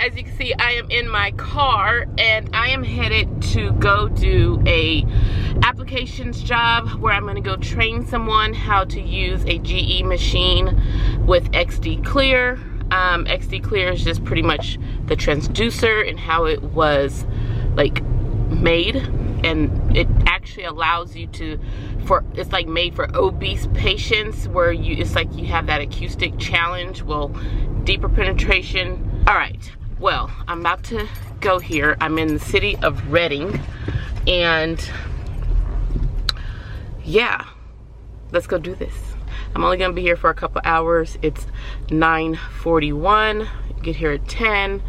as you can see, I am in my car and I am headed to go do a applications job where I'm gonna go train someone how to use a GE machine with XD Clear. XD Clear is just pretty much the transducer and how it was like made, and it actually allows you to, it's like made for obese patients where it's like you have that acoustic challenge, well, deeper penetration. All right, well, I'm about to go here. I'm in the city of Reading, and yeah, let's go do this. I'm only gonna be here for a couple hours. It's 9:41, get here at 10,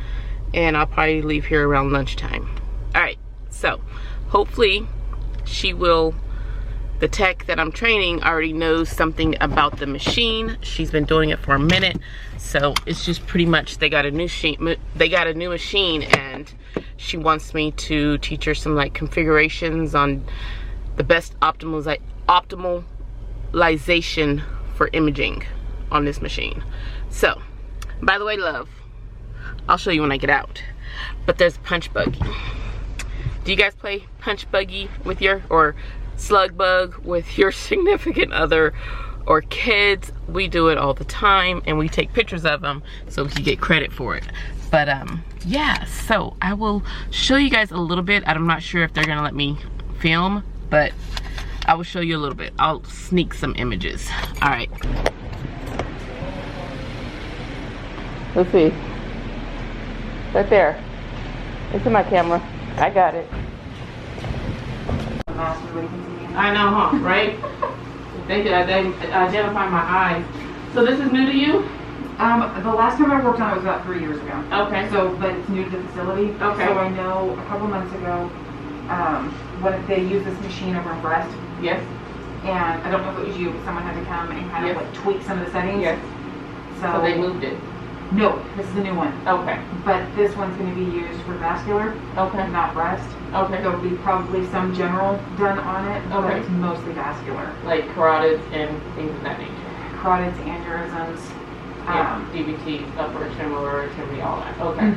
and I'll probably leave here around lunchtime. All right, so hopefully the tech that I'm training already knows something about the machine. She's been doing it for a minute, so it's just pretty much they got a new machine, and she wants me to teach her some like configurations on the best optimalization for imaging on this machine. So, by the way, love, I'll show you when I get out. But there's a punch buggy. Do you guys play punch buggy with or slug bug with your significant other or kids? We do it all the time, and we take pictures of them so we can get credit for it. But yeah, so I will show you guys a little bit. I'm not sure if they're gonna let me film, but I will show you a little bit. I'll sneak some images. All right. Let's see. Right there. It's in my camera. I got it. I know, huh? Right? They identify my eyes. So this is new to you? The last time I worked on it was about 3 years ago. Okay. So, but it's new to the facility. Okay. So I know a couple months ago, when they used this machine over in Breast. Yes. And I don't know if it was you, but someone had to come and kind of like tweak some of the settings. Yes. So they moved it. No, this is a new one. Okay. But this one's going to be used for vascular. Okay. Not breast. Okay. There'll be probably some general done on it, but it's mostly vascular. Like carotids and things of that nature. Carotids, aneurysms. DVT, upper extremity, lower extremity, all that. Okay.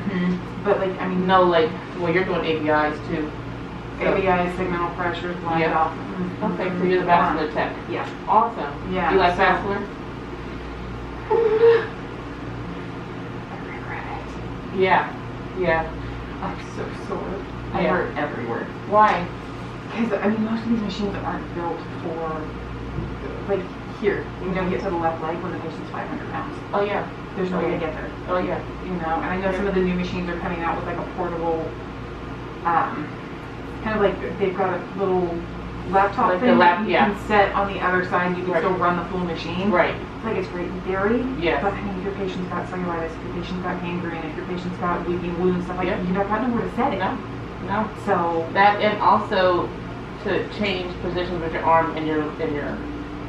But like, I mean, no, like, well, you're doing ABIs too. So. ABIs, segmental pressures, blind off. Okay, so you're the vascular tech. Yeah. Awesome. Yeah. You like vascular? I regret it. Yeah. Yeah. I'm so sore. I hurt everywhere. Why? Because, I mean, most of these machines aren't built for, like, here, you know, get to the left leg when the patient's 500 pounds. Oh, yeah. There's no way to get there. Oh, yeah. You know, and I know some of the new machines are coming out with, like, a portable, kind of like, they've got a little laptop like thing that you can set on the other side. You can still run the full machine. Right. It's like, it's great in theory. Yes. But, I mean, if your patient's got cellulitis, if your patient's got gangrene, if your patient's got leaking wounds, stuff like that, you don't got nowhere to set it. No. No. So. That, and also to change positions with your arm and your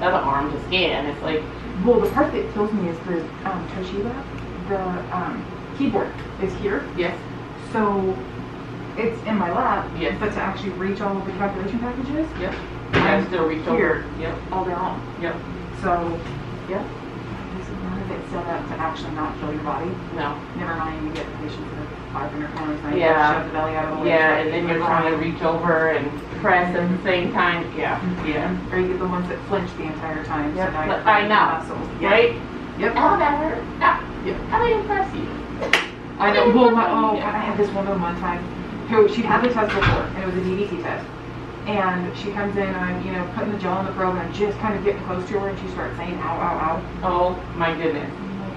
other arm to scan. It's like, well, the part that kills me is the Toshiba. The keyboard is here. Yes. So it's in my lap. Yes. But to actually reach all of the calculation packages. Yep. You gotta still reach over. Yep. All day long. Yep. So. Yep. This is none of it set up to actually not kill your body. No. Never mind, you get patients that are 500 pounds and shove the belly out of the way. Yeah, and then you're trying to reach over and press at the same time. Yeah. Yeah. Or you get the ones that flinch the entire time. Yep. So now you're I know. muscles. Right? Yep. Oh, that hurt. Yep. How do I impress you? I know. Well, I had this woman one time who she'd had the test before, and it was a DVT test. And she comes in, and I'm, you know, putting the gel in the probe, and I'm just kind of getting close to her, and she starts saying, "Ow, ow, ow." Oh my goodness. I'm like,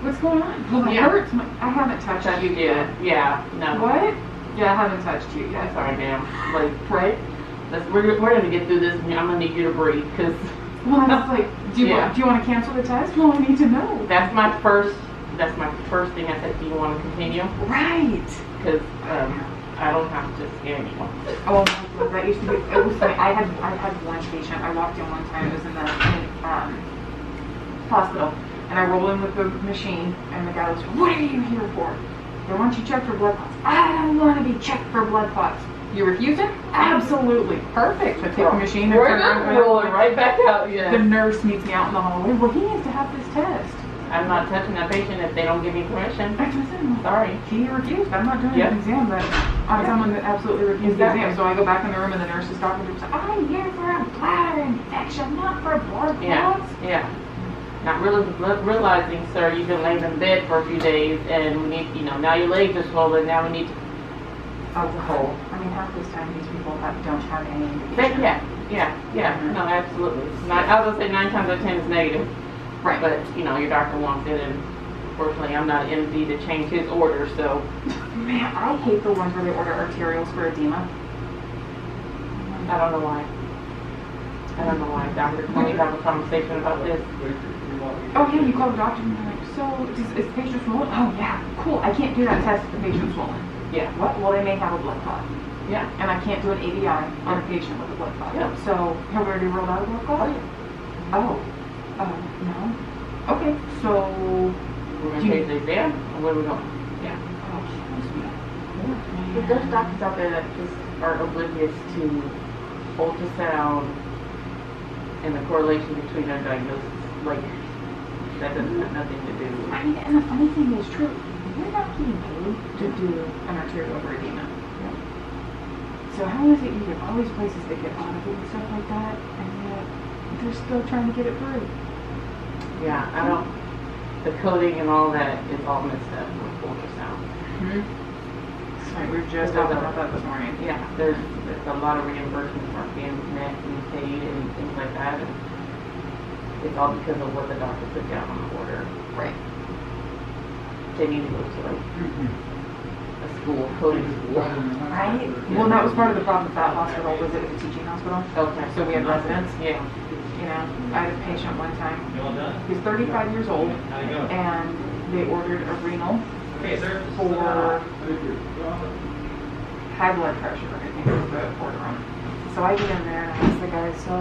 what's going on? Well, it hurts. I haven't touched you yet. Yeah. No. What? Yeah, I haven't touched you yet. Sorry, ma'am. Like, right? We're gonna get through this, and I'm gonna need you to breathe, because. Well, that's like, do you want to cancel the test? Well, I need to know. That's my first thing I said. Do you want to continue? Right. Because I don't have to scan anyone. Oh, that used to be. It was funny. I had one patient. I walked in one time. It was in the hospital, and I rolled in with the machine, and the guy was, "What are you here for?" "They want you checked for blood clots." "I don't want to be checked for blood clots." "You refuse it?" "Absolutely." "Perfect." I take the machine and turn around, rolling right back out. Yeah. The nurse meets me out in the hallway. "Well, he needs to have this test." I'm not touching that patient if they don't give me permission. That's what I said. Sorry. He refused. I'm not doing Yep. an exam, but on someone that absolutely refused Exactly. the exam. So I go back in the room and the nurse is talking to him. I'm here for a bladder infection, not for blood clots. Yeah. Not really realizing, sir, you've been laying in bed for a few days, and we need, you know, now your legs are swollen. Now we need to. Oh, whole. I mean, half this time these people don't have any indication. Yeah. No, absolutely. Not, I was gonna say 9 times out of 10 is negative. Right. But you know, your doctor wants it, and unfortunately, I'm not MD to change his order. So. Man, I hate the ones where they order arterials for edema. I don't know why. Doctor, can we have a conversation about this? Oh yeah, you call the doctor and you're like, so is the patient swollen? Oh yeah, cool. I can't do that test if the patient's swollen. Yeah. What? Well, they may have a blood clot. Yeah. And I can't do an ABI on a patient with a blood clot. Yeah. So, have we already ruled out a blood clot? Oh. No. Okay, so... We're going to take the exam, or where are we going? Yeah. Oh, excuse me. But there's doctors out there that just are oblivious to ultrasound and the correlation between their diagnosis. Like, that doesn't have nothing to do with... I mean, and the funny thing is true. You're not getting paid to do an arterial over edema. Yeah. So how is it you get all these places that get audited and stuff like that, and yet they're still trying to get it through? Yeah, I don't... The coding and all that is all messed up with ultrasound. Sorry, we were just talking about that this morning. Yeah, there's a lot of reimbursements aren't being met and paid and things like that. And it's all because of what the doctor put down on the order. Right. They need to go to like a school, coding school. Right? Well, that was part of the problem with that hospital, was it was a teaching hospital. Okay. So we had residents. Yeah. You know, I had a patient one time. He's 35 years old, and they ordered a renal for high blood pressure, I think was the order on it. So I get in there and I ask the guy, so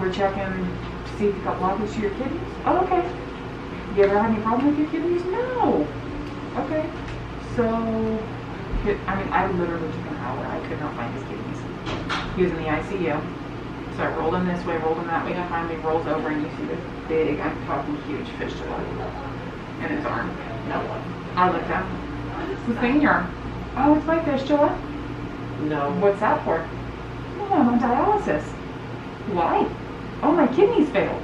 we're checking to see if you've got blockage to your kidneys? Oh, okay. You ever had any problem with your kidneys? No. Okay. So, I mean, I literally took an hour. I could not find his kidneys. He was in the ICU. So I rolled him this way, rolled him that way, and finally rolls over and you see this big, I'm talking huge fistula in his arm. No one. I looked at him. What's the thing in your arm? Oh, it's my fistula. No. What's that for? Oh, I'm on dialysis. Why? Oh, my kidneys failed.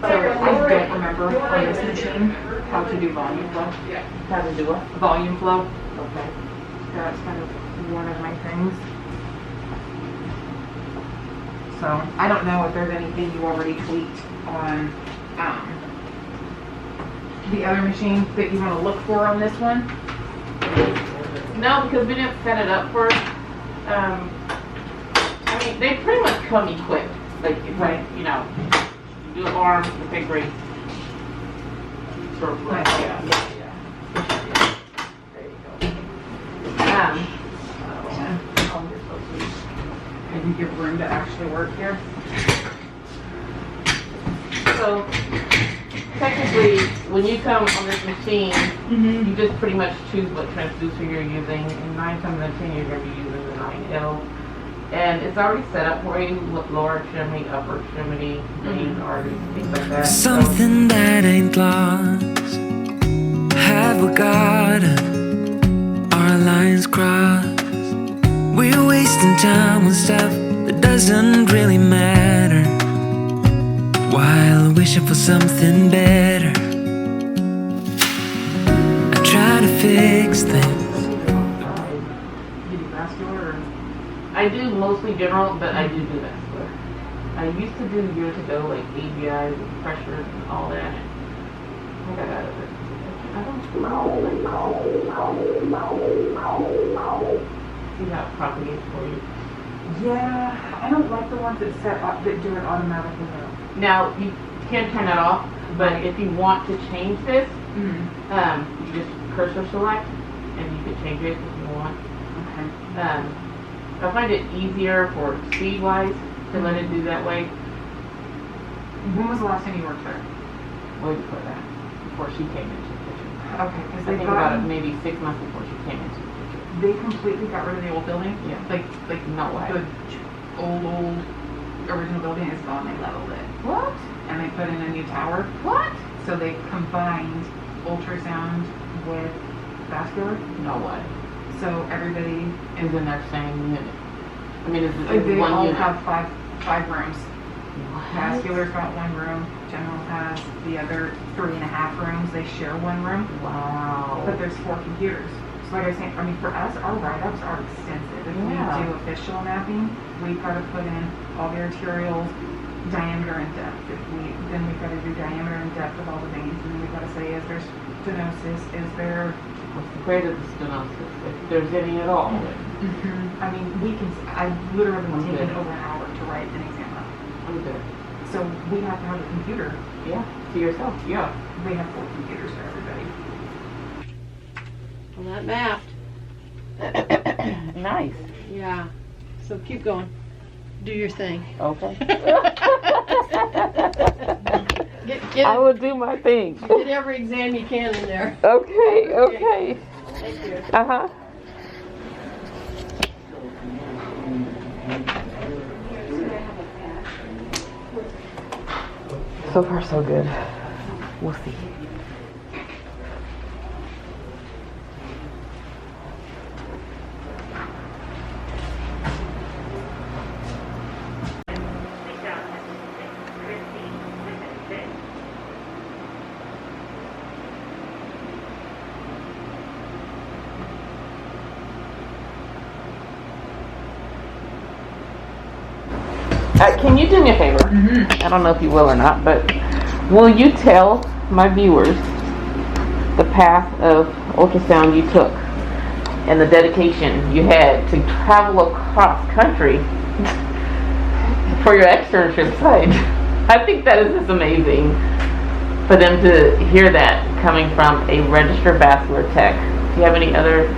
So I don't remember on this machine how to do volume flow. How to do it? Volume flow. Okay. That's kind of one of my things. So I don't know if there's anything you already tweaked on the other machine that you want to look for on this one. No, because we didn't set it up for. I mean, they pretty much come equipped. Like, Right. you know, you do arms, okay, great. Sort of like, Yeah. There you go. And you give room to actually work here. So, technically, when you come on this machine, you just pretty much choose what transducer you're using, and 9 times out of 10 you're going to be using the 9L. And it's already set up for you with lower extremity, upper extremity, veins, arteries, things like that. Something that ain't lost. Have we got our lines crossed? We're wasting time on stuff that doesn't really matter, while wishing for something better. I try to fix things. You do vascular or? I do mostly general, but I do vascular. I used to do years ago like ABI with pressure and all that. I got out of it. I don't see how it propagates for you. Yeah, I don't like the ones that set up that do it automatically though. Now you can turn that off, but if you want to change this, you just cursor select and you can change it if you want. Okay. I find it easier for speed-wise to let it do that way. When was the last time you worked there? Way before that, before she came into the picture. Okay, because I think about it maybe 6 months before she came into the picture. they completely got rid of the old building. Yeah. Like No way. the old original building is gone. They leveled it. What? And they put in a new tower. What? So they combined ultrasound with vascular. No way. So everybody Is in their same unit. I mean, is they it one all unit? have five rooms. What? Vascular's got one room. General has the other 3.5 rooms. They share one room. Wow. But there's 4 computers. So like I was saying, I mean, for us, our write-ups are extensive. If we do a fistula mapping, we've got to put in all the arterials, diameter and depth. Then we've got to do diameter and depth of all the veins. And then we've got to say, is there stenosis? Is there... What's the grade of the stenosis, if there's any at all? I mean, I literally taken over an hour to write an exam up. I'm good. So we have to have a computer. Yeah, to yourself, yeah. We have 4 computers for everybody. Well, that mapped. Nice. Yeah. So keep going. Do your thing. Okay. Get I will do my thing. get every exam you can in there. Okay. Thank you. Uh-huh. So far, so good. We'll see. Can you do me a favor? I don't know if you will or not, but will you tell my viewers the path of ultrasound you took and the dedication you had to travel across country for your externship site? I think that is just amazing for them to hear that coming from a registered vascular tech. Do you have any other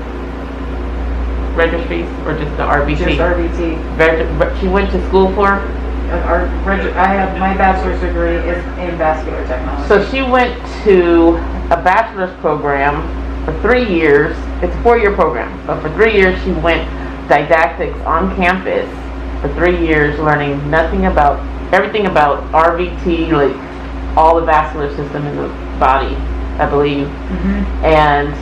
registries or just the RVT? Just RVT. She went to school for? I have my bachelor's degree is in vascular technology. So she went to a bachelor's program for 3 years. It's a 4-year program, but for 3 years she went didactics on campus for 3 years, learning everything about RVT, like all the vascular system in the body, I believe, and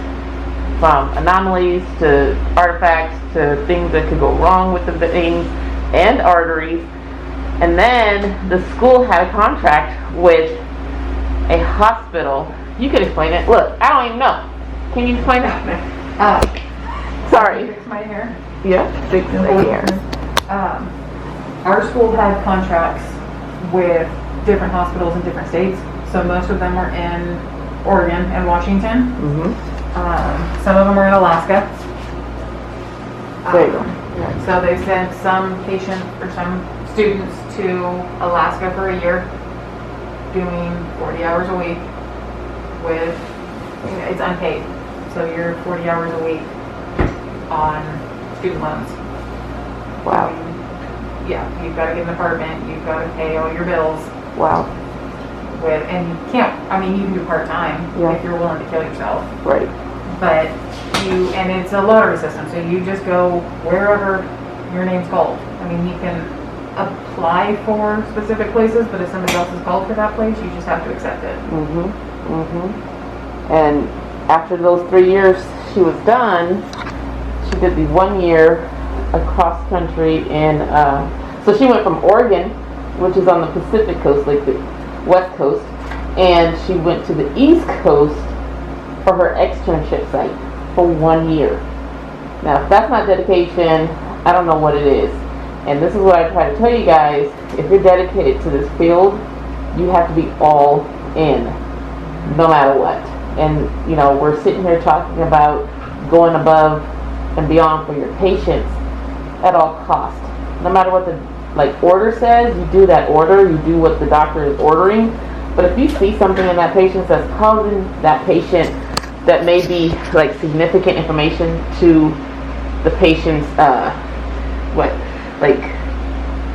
from anomalies to artifacts to things that could go wrong with the veins and arteries. And then the school had a contract with a hospital. You could explain it. Look, I don't even know. Can you explain it? Sorry. Fix my hair. Yeah, fix the hair. Our school had contracts with different hospitals in different states. So most of them are in Oregon and Washington. Some of them are in Alaska. There you go. So they sent some patients or some students to Alaska for a year, doing 40 hours a week with, it's unpaid. So you're 40 hours a week on student loans. Wow. Yeah, you've got to get an apartment, you've got to pay all your bills. Wow. And you can't, I mean, you can do part-time if you're willing to kill yourself. Right. But and it's a lottery system, so you just go wherever your name's called. I mean, you can apply for specific places, but if somebody else is called for that place, you just have to accept it. And after those 3 years she was done, she did the 1 year across country in, so she went from Oregon, which is on the Pacific coast, like the West Coast, and she went to the East Coast for her externship site for 1 year. Now, if that's not dedication, I don't know what it is. And this is what I try to tell you guys: if you're dedicated to this field, you have to be all in, no matter what. And you know, we're sitting here talking about going above and beyond for your patients at all costs. No matter what the order says, you do that order, you do what the doctor is ordering. But if you see something in that patient that's causing that patient that may be significant information to the patient's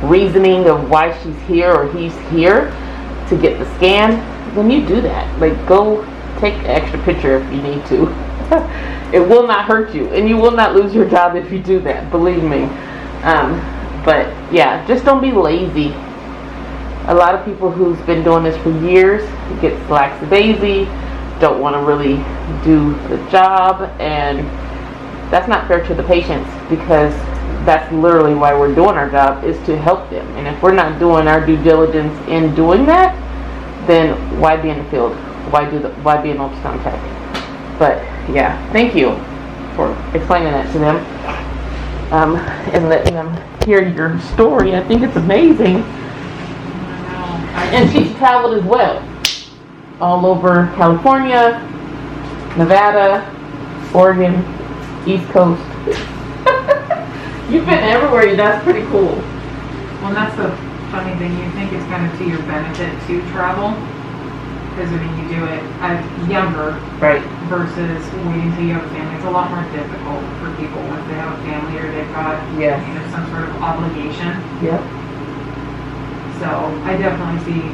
reasoning of why she's here or he's here to get the scan, then you do that. Go take an extra picture if you need to. It will not hurt you, and you will not lose your job if you do that, believe me. But yeah, just don't be lazy. a lot of people who's been doing this for years get lackadaisy, don't want to really do the job, and that's not fair to the patients, because that's literally why we're doing our job, is to help them. And if we're not doing our due diligence in doing that, then why be in the field? Why be an ultrasound tech? But yeah, thank you for explaining that to them, and letting them hear your story. I think it's amazing. And she traveled as well, all over California, Nevada, Oregon, East Coast. You've been everywhere. That's pretty cool. Well, that's the funny thing. You think it's kind of to your benefit to travel, because I mean, you do it as younger, right? Versus waiting till you have a family. It's a lot more difficult for people once they have a family or they've got some sort of obligation. Yep. So I definitely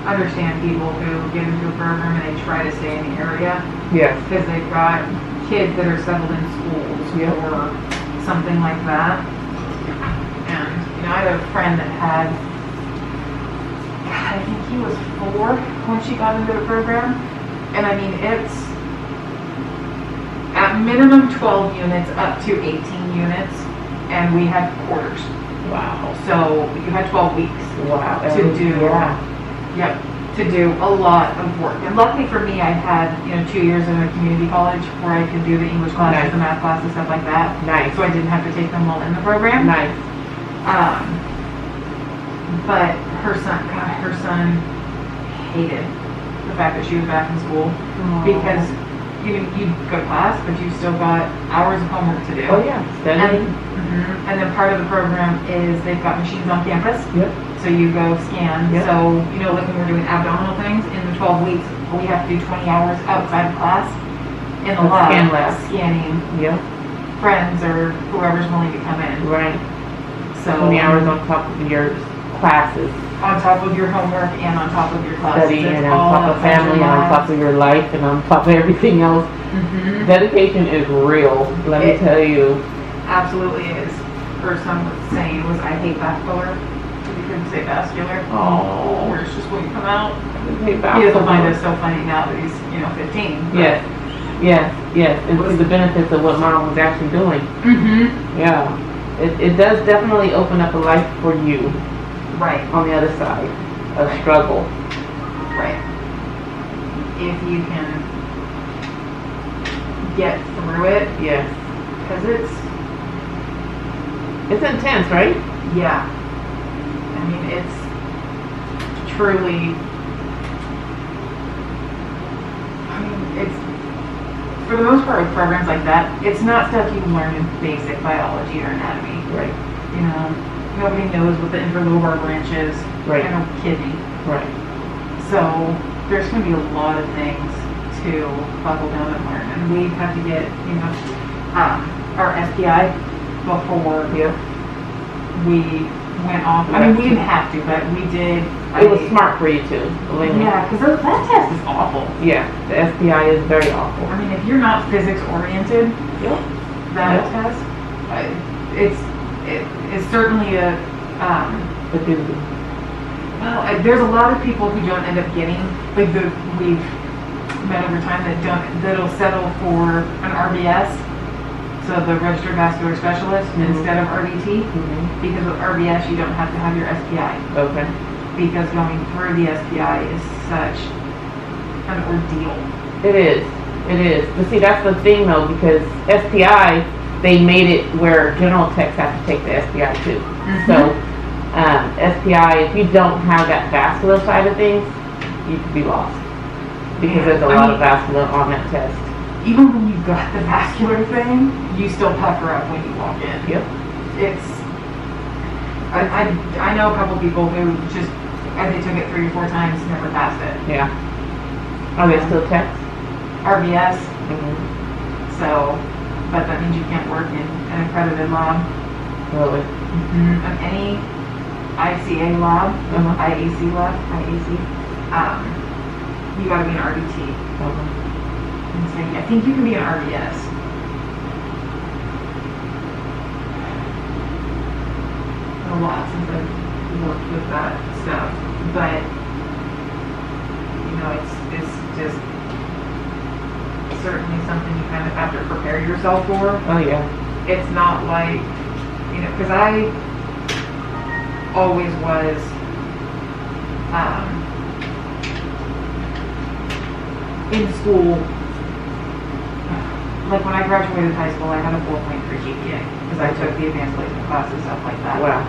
understand people who get into a program and they try to stay in the area. Yes. Because they've got kids that are settled in schools or something like that. And I had a friend that had, I think he was 4 when she got into the program. And I mean, it's at minimum 12 units up to 18 units, and we had quarters. Wow. So you had 12 weeks. Wow. To do, to do a lot of work. And luckily for me, I had 2 years in a community college where I could do the English classes, the math classes, stuff like that. Nice. So I didn't have to take them while in the program. Nice. But her son hated the fact that she was back in school. Because you go to class, but you still got hours of homework to do. Oh yeah, studying. And then part of the program is they've got machines on campus. Yep. So you go scan. Yep. So like when we're doing abdominal things in the 12 weeks, we have to do 20 hours outside of class in the lab scanning friends or whoever's willing to come in. Right. So 20 hours on top of your classes. On top of your homework and on top of your classes. Study and on top of family and on top of your life and on top of everything else. Dedication is real, let me tell you. Absolutely is. Or some was saying was, I hate vascular. You couldn't say vascular. Oh. Where it's just when you come out. He doesn't find it so funny now that he's 15. Yes. And see the benefits of what Mom was actually doing. Yeah. It does definitely open up a life for you. Right. On the other side of struggle. Right. If you can get through it. Yes. Because it's intense, right? Yeah. I mean, it's truly, it's, for the most part with programs like that, it's not stuff you learn in basic biology or anatomy. Right. Nobody knows what the interlobar branch is. Right. And a kidney. Right. So there's going to be a lot of things to buckle down and learn. And we have to get, our SPI before we went off. I mean, we didn't have to, but we did. It was smart for you to. Yeah, because that test is awful. Yeah, the SPI is very awful. I mean, if you're not physics oriented, that test, it's certainly a doozy. Well, there's a lot of people who don't end up getting, like we've met over time that'll settle for an RBS, so the registered vascular specialist instead of RVT, because with RBS you don't have to have your SPI. Okay. Because going through the SPI is such an ordeal. It is. But see, that's the thing though, because SPI, they made it where general techs have to take the SPI too. So SPI, if you don't have that vascular side of things, you could be lost. Because there's a lot of vascular on that test. Even when you've got the vascular thing, you still pucker up when you walk in. Yep. I know a couple people who just, as they took it 3 or 4 times, never passed it. Yeah. Are they still techs? RBS. So, but that means you can't work in an accredited lab. Really? Any ICA lab, IAC lab, you gotta be an RBT. And so I think you can be an RBS. A lot since I've worked with that. stuff, but you know, it's just certainly something you kind of have to prepare yourself for. Oh yeah. It's not like, you know, because I always was in school. Like when I graduated high school, I had a 4.3 GPA because I took the advanced placement classes, stuff like that. Wow.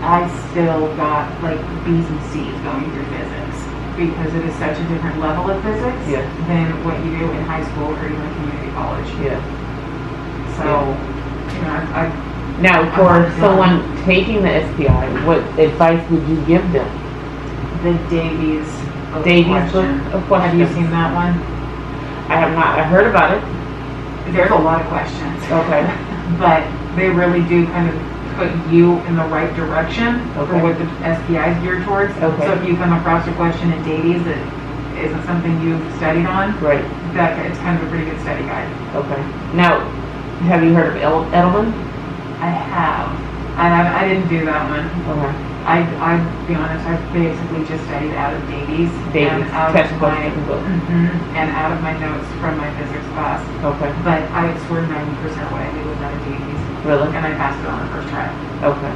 I still got like B's and C's going through physics because it is such a different level of physics Yeah. than what you do in high school or even community college. Yeah. So, you know, I Now, for someone taking the SPI, what advice would you give them? the Davies book Davies book of Have you questions. seen that one? I have not. I heard about it. There's a lot of questions. Okay. But they really do kind of put you in the right direction for Okay. what the SPI is geared towards. Okay. So if you come across a question in Davies that isn't something you've studied on, Right. that it's kind of a pretty good study guide. Okay. Now, have you heard of Edelman? I have. I didn't do that one. Okay. I'll be honest, I basically just studied out of Davies. Davies, and out of textbook, my, textbook. and out of my notes from my physics class. Okay. But I swear 90% of what I did was out of Davies. Really? And I passed it on the first try. Okay.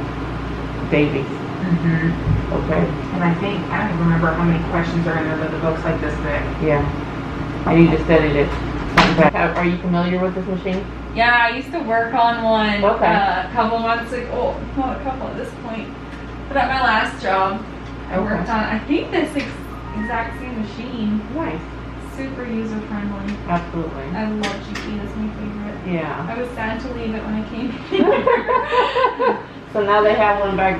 Davies. Okay. And I think, I don't even remember how many questions are in there, but the book's like this big. Yeah. And you just studied it. Are you familiar with this machine? Yeah, I used to work on one Okay. a couple months ago. Well, not a couple at this point. But at my last job, I Okay. worked on, I think this exact same machine. Nice. Super user friendly. Absolutely. I love GE, that's my favorite. Yeah. I was sad to leave it when I came here. So now they have one back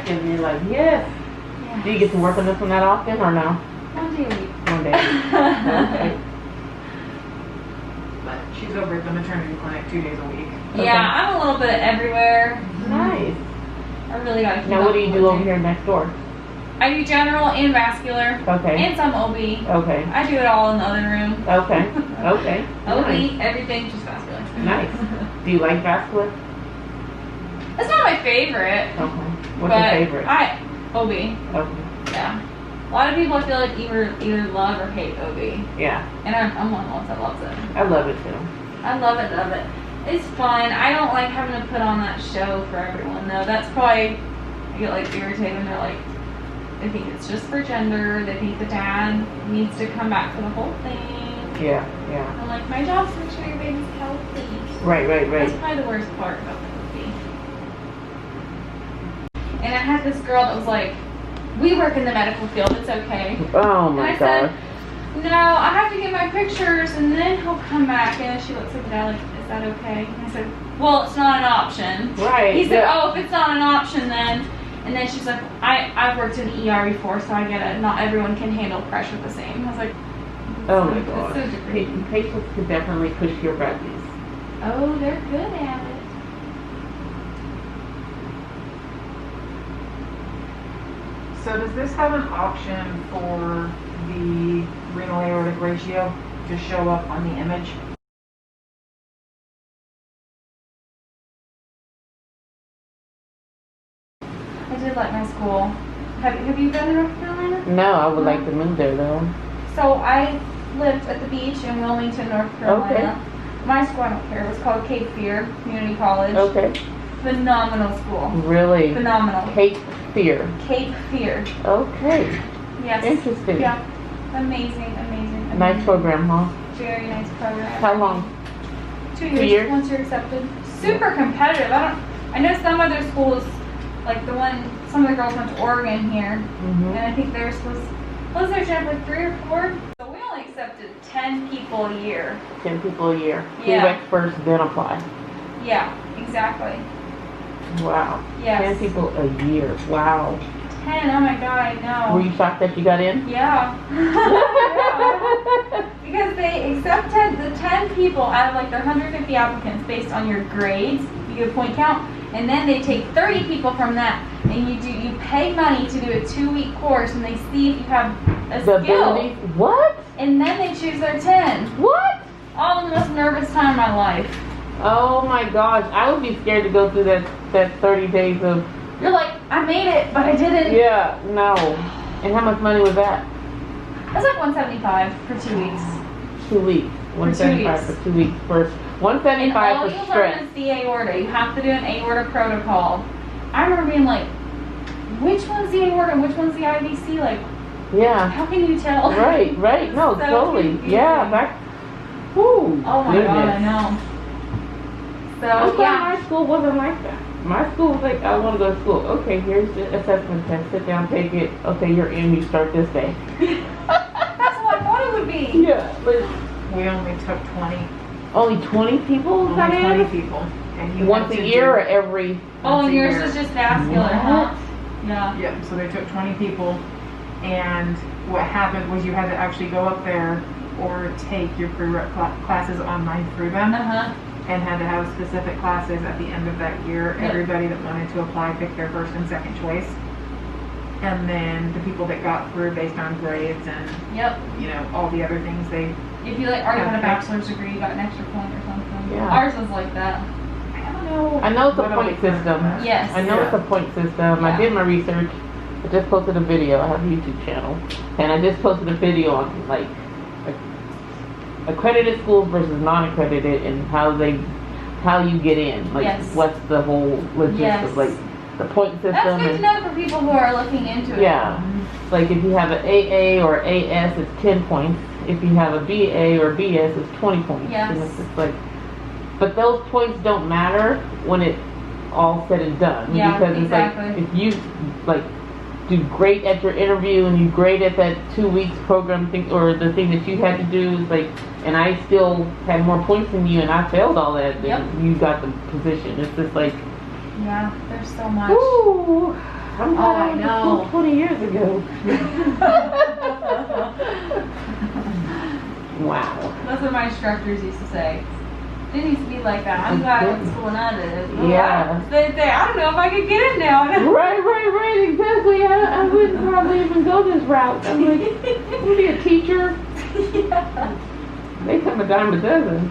and you're like, yes. Yeah. Do you get to work on this one that often or no? 1 day a week. One day. Okay. But she's over at the maternity clinic 2 days a week. Yeah, I'm a little bit everywhere. Nice. I really gotta keep Now up what do you with do it. over here next door? I do general and vascular. Okay. And some OB. Okay. I do it all in the other room. Okay. Okay. OB, Nice. everything, just vascular. Nice. Do you like vascular? It's not my favorite. Okay. What's but your favorite? OB, Okay. yeah. A lot of people I feel like either love or hate OB. Yeah. And I'm one of the ones that loves it. I love it too. I love it, love it. It's fun. I don't like having to put on that show for everyone though. That's probably, I get like irritated when they're like, they think it's just for gender. They think the dad needs to come back for the whole thing. Yeah. Yeah. I'm like, my job's to make sure your baby's healthy. Right. Right. That's Right. probably the worst part about the movie. And I had this girl that was like, we work in the medical field, it's okay. Oh And my I said, God. no, I have to get my pictures and then he'll come back. And she looks at the dad like, is that okay? And I said, well, it's not an option. Right. He said, Yeah. oh, if it's not an option then. And then she's like, I've worked in ER before, so I get it. Not everyone can handle pressure the same. I was like, Oh my that's God. so different. Patients could definitely push your buttons. Oh, they're good at it. So does this have an option for the renal aortic ratio to show up on the image? I did like my school. Have you been to North Carolina? No, I would like to move there though. So I lived at the beach in Wilmington, North Carolina. My school, I don't care. It was called Cape Fear Community College. Okay. Phenomenal school. Really? Phenomenal. Cape Fear. Cape Fear. Okay. Yes. Interesting. Yeah. Amazing, amazing. Nice amazing. program, huh? Very nice program. How long? 2 2 years. years? Once you're accepted. Super competitive. I know some other schools, like the one, some of the girls went to Oregon here, and I think they were supposed. Was there like 3 or 4? So we only accepted 10 people a year. 10 people a year. Yeah. Prereq first, then apply. Yeah, exactly. Wow. Yes. 10 people a year. Wow. 10, oh my god, I know. Were you shocked that you got in? Yeah. Yeah. Because they accepted the 10 people out of like their 150 applicants based on your grades, you get a point count, and then they take 30 people from that, and you pay money to do a 2-week course, and they see if you have a The skill, ability? What? and then they choose their 10. What? All the most nervous time of my life. Oh my gosh. I would be scared to go through that 30 days of You're like, I made it, but I didn't. Yeah, no. And how much money was that? That's like $175 for 2 weeks. 2 weeks. 175 for 2 weeks. For And 175 all for you stress. learn is the aorta. You have to do an aorta protocol. I remember being like, which one's the aorta and which one's the IVC? Like, Yeah. how can you tell? Right, right. No, So totally. confusing. Yeah, back. Whoo. Oh my god, I know. So, I'm glad yeah. my school wasn't like that. My school was like, I want to go to school. Okay, here's the assessment test. Sit down, take it. Okay, you're in. You start this day. That's what I thought it would be. Yeah, but We only took 20, only 20 people only come 20 in? people. And you Once had a to year do- or every? Oh, once and a yours year. is just vascular, huh? Yeah. Yeah, so they took 20 people, and what happened was you had to actually go up there or take your pre-rep classes online through them, Uh-huh. and had to have specific classes at the end of that year. Yep. Everybody that wanted to apply picked their first and second choice. And then the people that got through based on grades and, Yep. you know, all the other things they, If you like already had a Okay. bachelor's degree, you got an extra point or something. Yeah. Ours was like that. I don't know. I know it's a what all point the different system. was. Yes. I know it's a point system. I Yeah. did my research. I just posted a video. I have a YouTube channel. And I just posted a video on like accredited schools versus non-accredited and how you get in. Like Yes. what's the whole logistics Yes. of like the point system. That's good to and, know for people who are looking into it. yeah. Like if you have an AA or AS, it's 10 points. If you have a BA or BS, it's 20 points. Yes. And it's just like, but those points don't matter when it's all said and done. Yeah, because it's exactly. like, if you like do great at your interview and you great at that 2 weeks program thing or the thing that you had to do, is like, and I still had more points than you and I failed all that, then Yep. you got the position. It's just like, Yeah, there's so much. whoo, I'm glad Oh, I I went to know. school 20 years ago. Wow. That's what my instructors used to say. It used to be like that. I'm glad I went to school and I did. Yeah. They'd say, I don't know if I could get in now. Right, exactly. I wouldn't probably even go this route. I'm like, I'm gonna be a teacher. Yeah. They come a dime a dozen.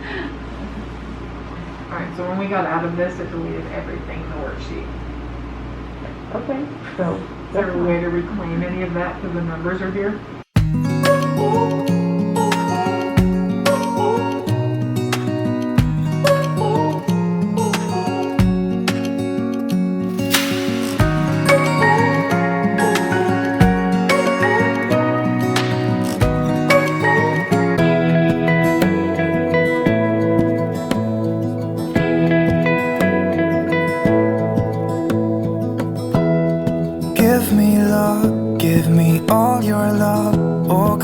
Alright, so when we got out of this, it deleted everything in the worksheet. Okay, so Is there a way to reclaim any of that because the numbers are here? Give me love, give me all your love. Oh